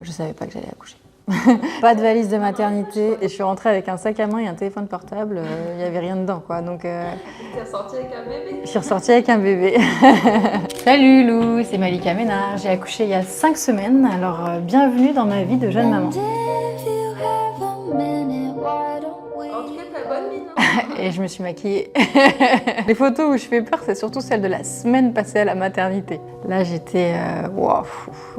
Je savais pas que j'allais accoucher. Pas de valise de maternité et je suis rentrée avec un sac à main et un téléphone portable, il n'y avait rien dedans quoi. Donc T'es ressortie avec un bébé? je suis ressortie avec un bébé. Salut Lou, c'est Malika Ménard, j'ai accouché il y a 5 semaines, alors bienvenue dans ma vie de jeune maman. En tout cas, t'as bonne mine, hein? Et je me suis maquillée. Les photos où je fais peur, c'est surtout celles de la semaine passée à la maternité. Là, j'étais... wow,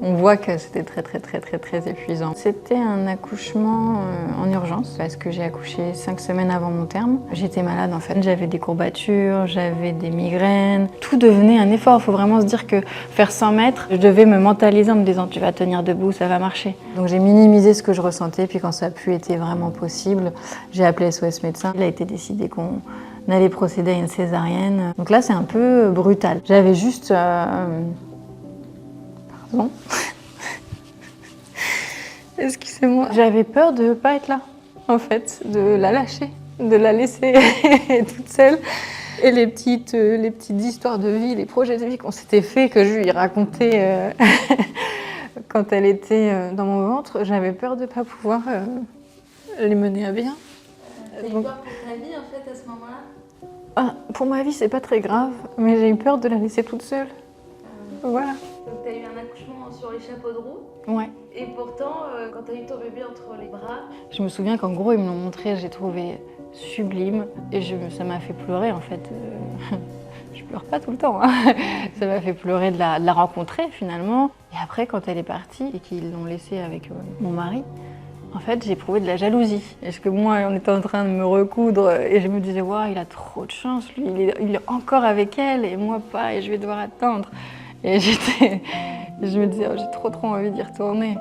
on voit que c'était très épuisant. C'était un accouchement en urgence parce que j'ai accouché 5 semaines avant mon terme. J'étais malade en fait. J'avais des courbatures, j'avais des migraines. Tout devenait un effort. Il faut vraiment se dire que faire 100 mètres, je devais me mentaliser en me disant « tu vas tenir debout, ça va marcher ». Donc j'ai minimisé ce que je ressentais. Puis quand ça a pu être vraiment possible, j'ai appelé SOS médecin. Il a été décidé qu'on allait procéder à une césarienne. Donc là, c'est un peu brutal. J'avais juste... Pardon. Excusez-moi. J'avais peur de ne pas être là, en fait, de la lâcher, de la laisser toute seule. Et les petites histoires de vie, les projets de vie qu'on s'était fait, que je lui racontais quand elle était dans mon ventre, j'avais peur de ne pas pouvoir les mener à bien. T'as eu peur pour ta vie, en fait, à ce moment-là? Ah, pour ma vie, c'est pas très grave, mais j'ai eu peur de la laisser toute seule. Voilà. Donc t'as eu un accouchement sur les chapeaux de roue, Ouais. et pourtant, quand t'as eu ton bébé entre les bras, Je me souviens qu'en gros, ils me l'ont montré, j'ai trouvé sublime, et ça m'a fait pleurer en fait. Je pleure pas tout le temps, hein. Ça m'a fait pleurer de la rencontrer finalement. Et après, quand elle est partie et qu'ils l'ont laissée avec mon mari, en fait, j'ai éprouvé de la jalousie. Parce que moi, on était en train de me recoudre et je me disais, waouh, il a trop de chance, lui, il est encore avec elle et moi pas, et je vais devoir attendre. Et je me disais, oh, j'ai trop envie d'y retourner.